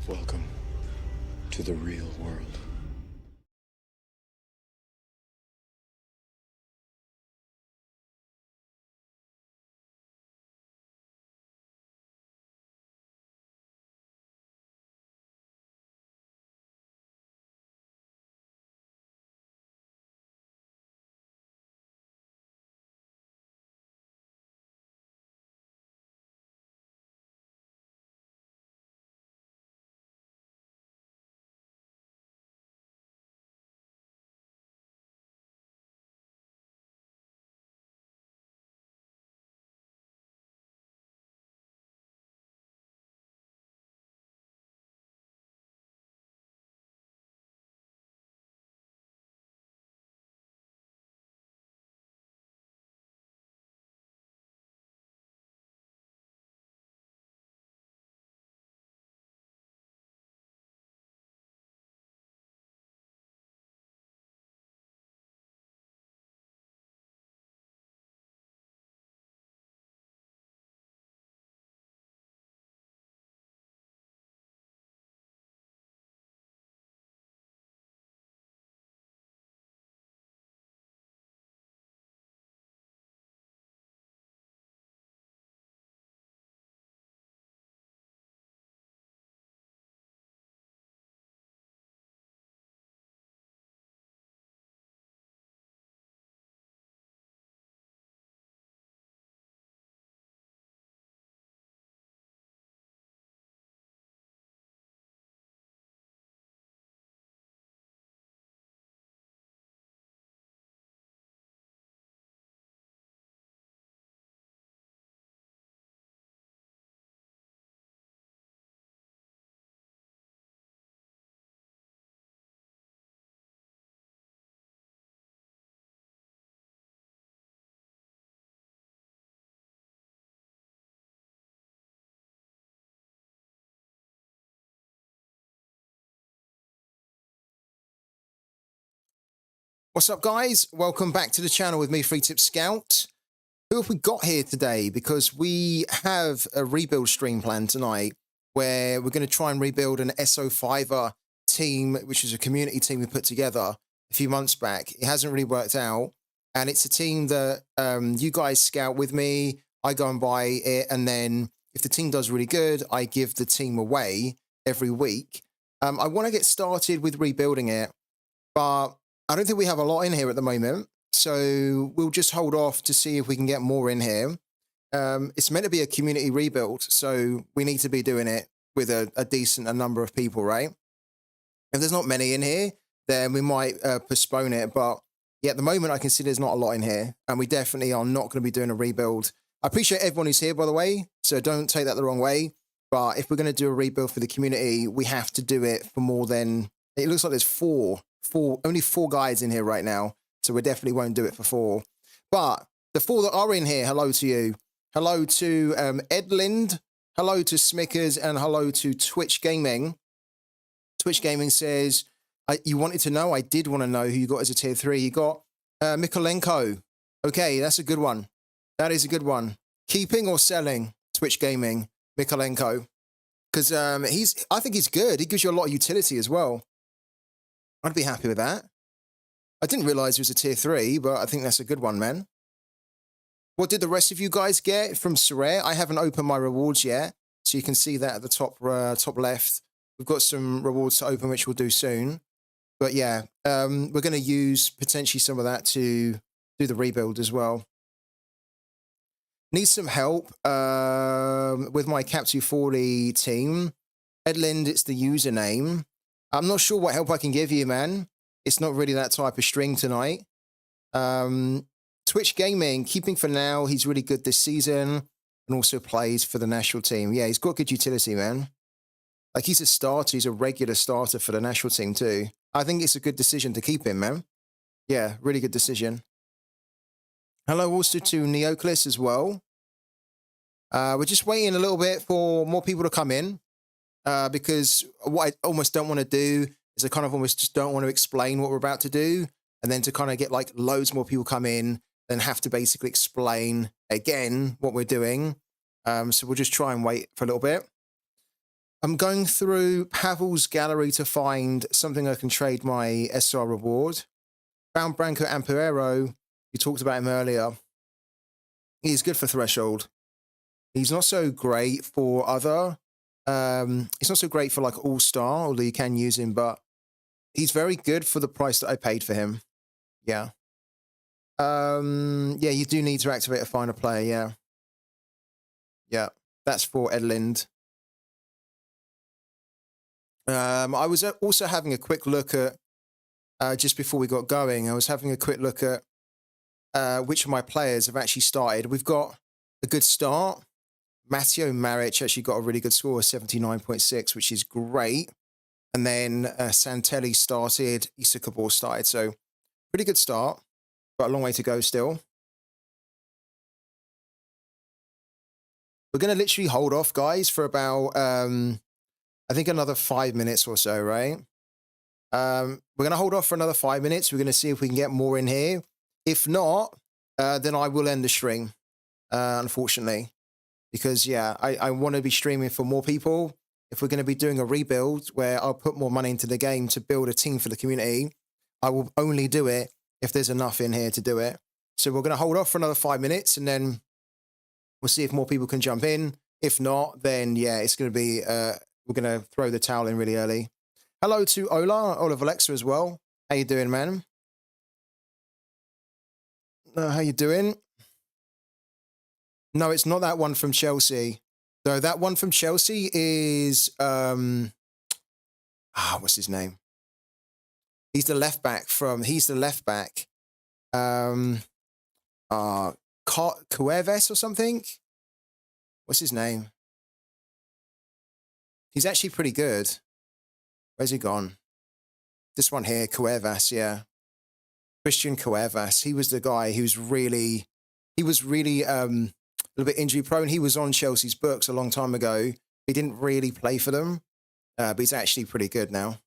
Welcome to the real world. What's up, guys? Welcome back to the channel with me, Free Tip Scout. Who have we got here today? Because we have a rebuild stream planned tonight where we're going to try and rebuild an FIVER team, which is a community team we put together a few months back. It hasn't really worked out. And it's a team that you guys scout with me. I go and buy it. And then if the team does really good, I give the team away every week. I want to get started with rebuilding it, but I don't think we have a lot in here at the moment, so we'll just hold off to see if we can get more in here. It's meant to be a community rebuild, so we need to be doing it with a decent number of people, right? If there's not many in here, then we might postpone it. But yeah, at the moment, I can see there's not a lot in here, and we definitely are not going to be doing a rebuild. I appreciate everyone who's here, by the way, so don't take that the wrong way. But if we're going to do a rebuild for the community, we have to do it for more than... It looks like there's only four guys in here right now, so we definitely won't do it for four. But the four that are in here, hello to you. Hello to Edlind, hello to Smickers, and hello to Twitch Gaming. Twitch Gaming says, you wanted to know? I did want to know who you got as a tier 3. You got Mikolenko. Okay, that's a good one. That is a good one. Keeping or selling? Twitch Gaming, Mikolenko. Because I think he's good. He gives you a lot of utility as well. I'd be happy with that. I didn't realize he was a tier 3, but I think that's a good one, man. What did the rest of you guys get from Sorare? I haven't opened my rewards yet, so you can see that at the top left. We've got some rewards to open, which we'll do soon. But yeah, we're going to use potentially some of that to do the rebuild as well. Need some help with my Cap 240 team. Edlind, it's the username. I'm not sure what help I can give you, man. It's not really that type of string tonight. Twitch Gaming, keeping for now. He's really good this season and also plays for the national team. Yeah, he's got good utility, man. Like, he's a starter. He's a regular starter for the national team too. I think it's a good decision to keep him, man. Yeah, really good decision. Hello also to Neoclis as well. We're just waiting a little bit for more people to come in. Because what I almost don't want to do is I kind of almost just don't want to explain what we're about to do, and then to kind of get like loads more people come in, then have to basically explain again what we're doing. So we'll just try and wait for a little bit. I'm going through Pavel's gallery to find something I can trade my SR reward. Found Branco Amperero. You talked about him earlier. He's good for Threshold. He's not so great for other. He's not so great for like All-Star, although you can use him, but he's very good for the price that I paid for him. Yeah. Yeah, you do need to activate a final player, yeah. Yeah, that's for Edlind. I was also having a quick look at, just before we got going, I was having a quick look at which of my players have actually started. We've got a good start. Matteo Maric actually got a really good score, 79.6, which is great. And then Santelli started, Issa Kabor started. So pretty good start, but a long way to go still. We're going to literally hold off, guys, for about, I think another 5 minutes or so, right? We're going to hold off for another 5 minutes. We're going to see if we can get more in here. If not, then I will end the stream, unfortunately. Because, yeah, I want to be streaming for more people. If we're going to be doing a rebuild where I'll put more money into the game to build a team for the community, I will only do it if there's enough in here to do it. So we're going to hold off for another 5 minutes, and then we'll see if more people can jump in. If not, then, yeah, it's going to be, we're going to throw the towel in really early. Hello to Ola of Alexa as well. How you doing, man? How you doing? No, it's not that one from Chelsea. So that one from Chelsea is what's his name? He's the left back Cueves or something. What's his name? He's actually pretty good. Where's he gone? This one here, Cuevas, yeah. Christian Cuevas. He was the guy who's really, a little bit injury prone. He was on Chelsea's books a long time ago. He didn't really play for them, but he's actually pretty good now.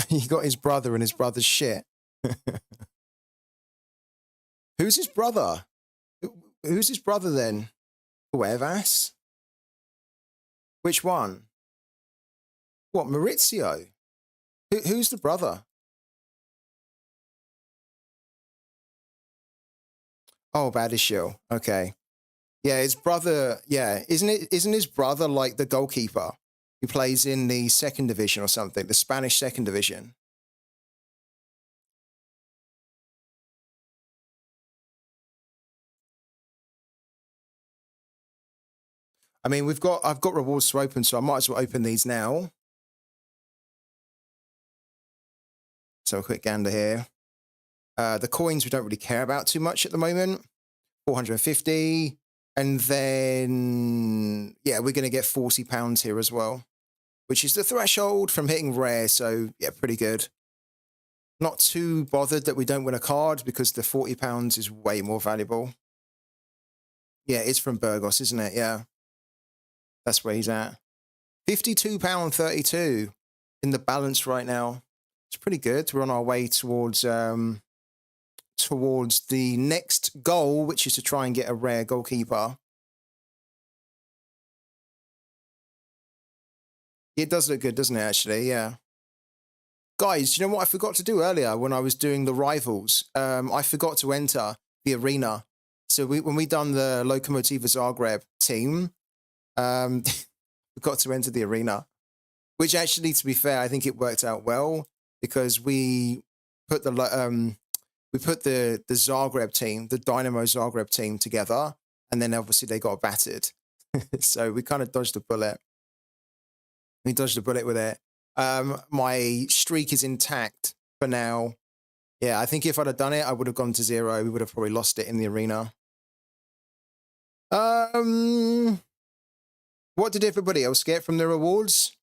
He got his brother and his brother's shit. Who's his brother? Who's his brother then? Cuevas? Which one? What, Maurizio? Who's the brother? Oh, Badishil. Okay. Yeah, his brother, yeah. Isn't his brother like the goalkeeper who plays in the second division or something, the Spanish second division? I mean, I've got rewards to open, so I might as well open these now. So a quick gander here. The coins we don't really care about too much at the moment. 450. And then, yeah, we're going to get £40 here as well, which is the threshold from hitting rare. So, yeah, pretty good. Not too bothered that we don't win a card because the £40 is way more valuable. Yeah, it's from Burgos, isn't it? Yeah. That's where he's at. £52.32 in the balance right now. It's pretty good. We're on our way towards the next goal, which is to try and get a rare goalkeeper. It does look good, doesn't it, actually? Yeah. Guys, do you know what I forgot to do earlier when I was doing the rivals? I forgot to enter the arena. So when we done the Lokomotiva Zagreb team, forgot to enter the arena, which actually, to be fair, I think it worked out well because we put the Zagreb team, the Dynamo Zagreb team together, and then obviously they got battered. So we kind of dodged a bullet. We dodged a bullet with it. My streak is intact for now. Yeah, I think if I'd have done it, I would have gone to 0. We would have probably lost it in the arena. What did everybody else get from the rewards?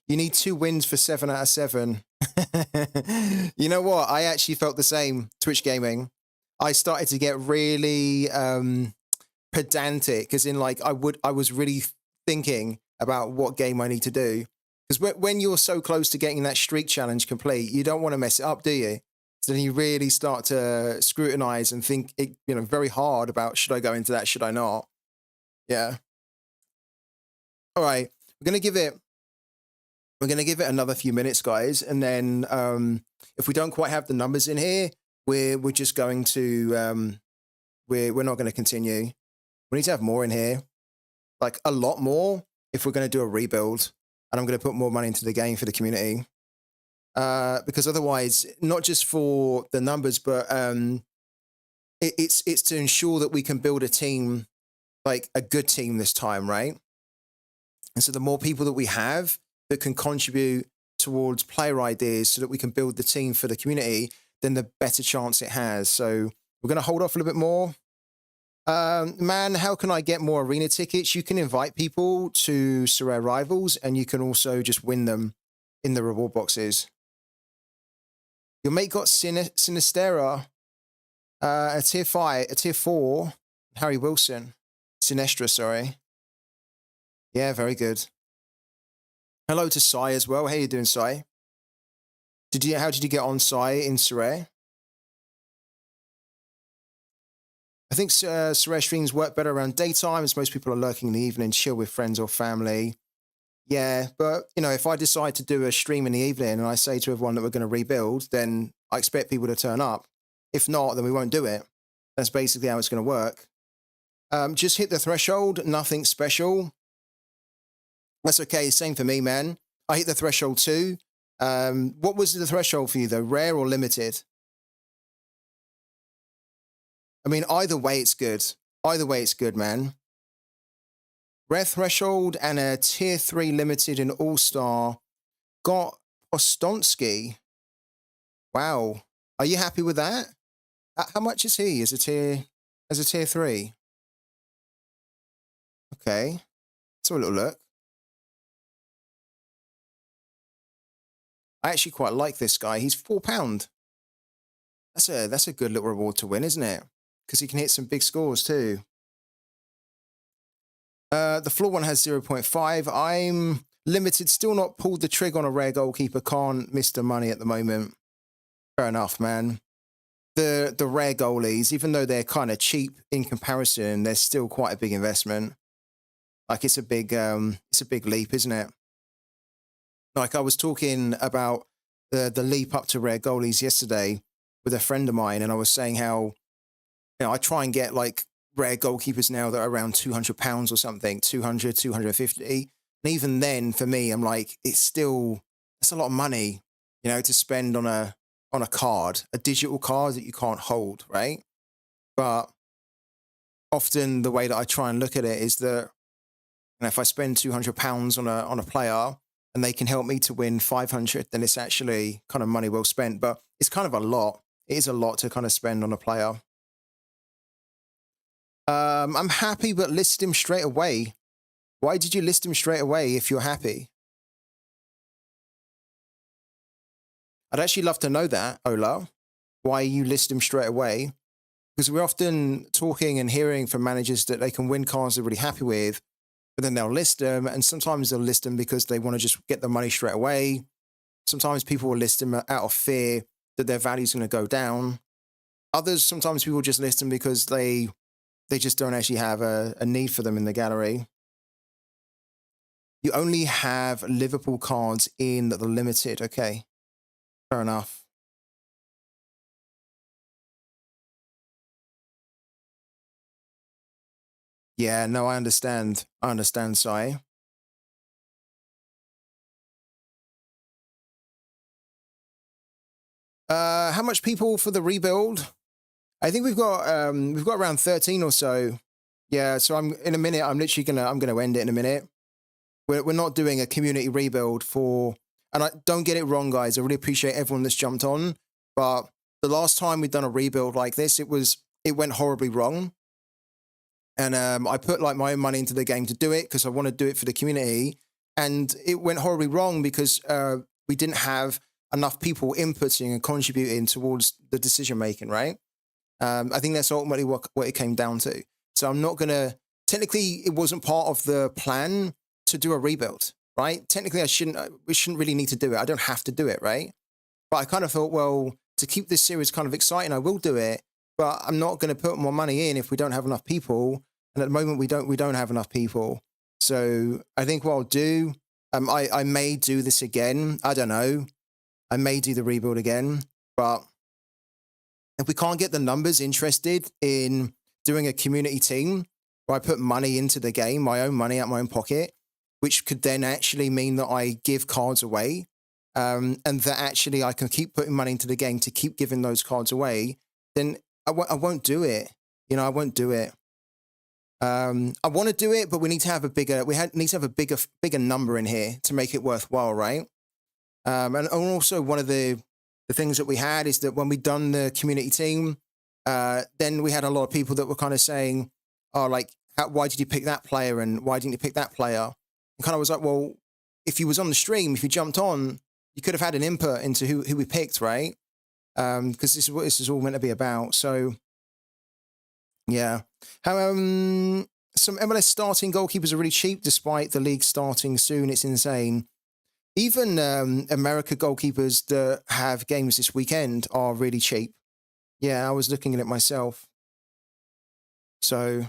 You need 2 wins for 7 out of 7. You know what? I actually felt the same, Twitch Gaming. I started to get really pedantic, as in like I was really thinking about what game I need to do. Because when you're so close to getting that streak challenge complete, you don't want to mess it up, do you? So then you really start to scrutinize and think, very hard about, should I go into that? Should I not? Yeah. All right. We're gonna give it another few minutes, guys, and then if we don't quite have the numbers in here, we're just going to we're not going to continue. We need to have more in here, like a lot more, if we're going to do a rebuild, and I'm going to put more money into the game for the community, because otherwise, not just for the numbers, but it's to ensure that we can build a team, like a good team this time, right? And so the more people that we have that can contribute towards player ideas so that we can build the team for the community, then the better chance it has. So we're going to hold off a little bit more. Man, how can I get more arena tickets? You can invite people to Sorare Rivals, and you can also just win them in the reward boxes. Your mate got Sinistera, a tier 5, a tier 4, Harry Wilson. Sinestra, sorry. Yeah, very good. Hello to Sai as well. How you doing, Sai? How did you get on, Sai, in Sorare? I think Sorare streams work better around daytime, as most people are lurking in the evening, chill with friends or family. Yeah, but, if I decide to do a stream in the evening and I say to everyone that we're going to rebuild, then I expect people to turn up. If not, then we won't do it. That's basically how it's going to work. Just hit the threshold, nothing special. That's okay, same for me, man. I hit the threshold too. What was the threshold for you, though? Rare or limited? I mean, either way, it's good. Either way, it's good, man. Rare threshold and a tier 3 limited in All-Star. Got Ostonsky. Wow. Are you happy with that? How much is he as a tier 3? Okay. Let's have a little look. I actually quite like this guy. He's £4. That's a good little reward to win, isn't it? Because he can hit some big scores too. The floor one has 0.5. I'm limited, still not pulled the trigger on a rare goalkeeper. Can't miss the money at the moment. Fair enough, man. The rare goalies, even though they're kind of cheap in comparison, they're still quite a big investment. Like it's a big leap, isn't it? Like I was talking about the leap up to rare goalies yesterday with a friend of mine, and I was saying how, I try and get like rare goalkeepers now that are around £200 or something, 200, 250. And even then, for me, I'm like, that's a lot of money, to spend on a card, a digital card that you can't hold, right? But often the way that I try and look at it is that, if I spend £200 on a player and they can help me to win 500, then it's actually kind of money well spent. But it's kind of a lot. It is a lot to kind of spend on a player. I'm happy, but list him straight away. Why did you list him straight away if you're happy? I'd actually love to know that, Ola, why you list him straight away. Because we're often talking and hearing from managers that they can win cards they're really happy with, but then they'll list them. And sometimes they'll list them because they want to just get the money straight away. Sometimes people will list them out of fear that their value's going to go down. Sometimes people just list them because they just don't actually have a need for them in the gallery. You only have Liverpool cards in the limited. Okay, fair enough. Yeah, no, I understand. I understand, Sai. How much people for the rebuild? I think we've got around 13 or so. Yeah, so I'm literally gonna end it in a minute. We're not doing a community rebuild and I don't get it wrong, guys. I really appreciate everyone that's jumped on, but the last time we'd done a rebuild like this, it went horribly wrong. And I put like my own money into the game to do it because I want to do it for the community, and it went horribly wrong because we didn't have enough people inputting and contributing towards the decision making, right? I think that's ultimately what it came down to. So I'm not going to, technically it wasn't part of the plan to do a rebuild, right? Technically we shouldn't really need to do it. I don't have to do it, right? But I kind of thought, well, to keep this series kind of exciting, I will do it, but I'm not going to put more money in if we don't have enough people. And at the moment, we don't have enough people. So I think what I'll do, I may do this again. I don't know. I may do the rebuild again, but if we can't get the numbers interested in doing a community team where I put money into the game, my own money out my own pocket, which could then actually mean that I give cards away, and that actually I can keep putting money into the game to keep giving those cards away, then I won't do it. You know, I won't do it. I want to do it, but we need to have a bigger, need to have a bigger number in here to make it worthwhile, right? And also one of the things that we had is that when we done the community team, then we had a lot of people that were kind of saying, oh, like, why did you pick that player? And why didn't you pick that player? And kind of was like, well, if you was on the stream, if you jumped on, you could have had an input into who we picked, right? Because this is what this is all meant to be about. So, yeah. Some MLS starting goalkeepers are really cheap despite the league starting soon. It's insane. Even America goalkeepers that have games this weekend are really cheap. Yeah, I was looking at it myself. So,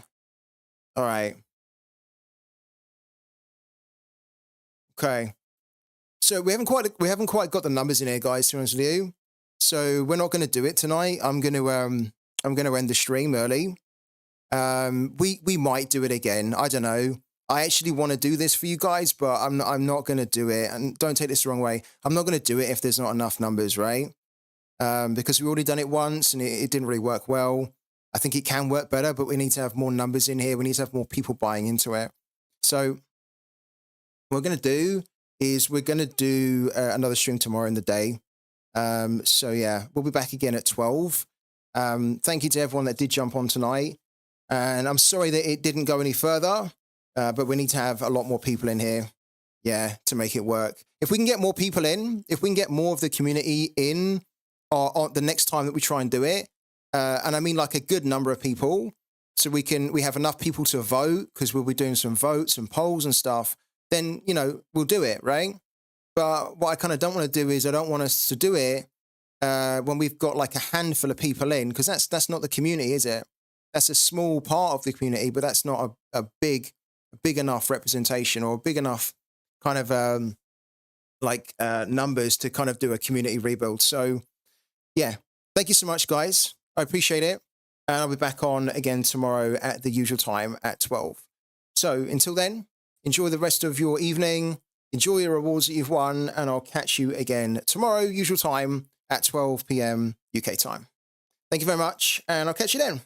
all right. Okay. So we haven't quite got the numbers in here, guys, to be honest with you. So we're not going to do it tonight. I'm going to end the stream early. We might do it again. I don't know. I actually want to do this for you guys, but I'm not going to do it. And don't take this the wrong way. I'm not going to do it if there's not enough numbers, right? Because we've already done it once and it didn't really work well. I think it can work better, but we need to have more numbers in here. We need to have more people buying into it. So what we're going to do is we're going to do another stream tomorrow in the day. So yeah, we'll be back again at 12. Thank you to everyone that did jump on tonight. And I'm sorry that it didn't go any further, but we need to have a lot more people in here, yeah, to make it work. If we can get more people in, if we can get more of the community in on the next time that we try and do it, and I mean like a good number of people, so we have enough people to vote, because we'll be doing some votes and polls and stuff, then, you know, we'll do it, right? But what I kind of don't want to do is I don't want us to do it when we've got like a handful of people in, because that's not the community, is it? That's a small part of the community, but that's not a big enough representation or big enough kind of numbers to kind of do a community rebuild. So yeah, thank you so much, guys. I appreciate it. And I'll be back on again tomorrow at the usual time at 12. So until then, enjoy the rest of your evening. Enjoy your rewards that you've won, and I'll catch you again tomorrow, usual time at 12 p.m. UK time. Thank you very much, and I'll catch you then.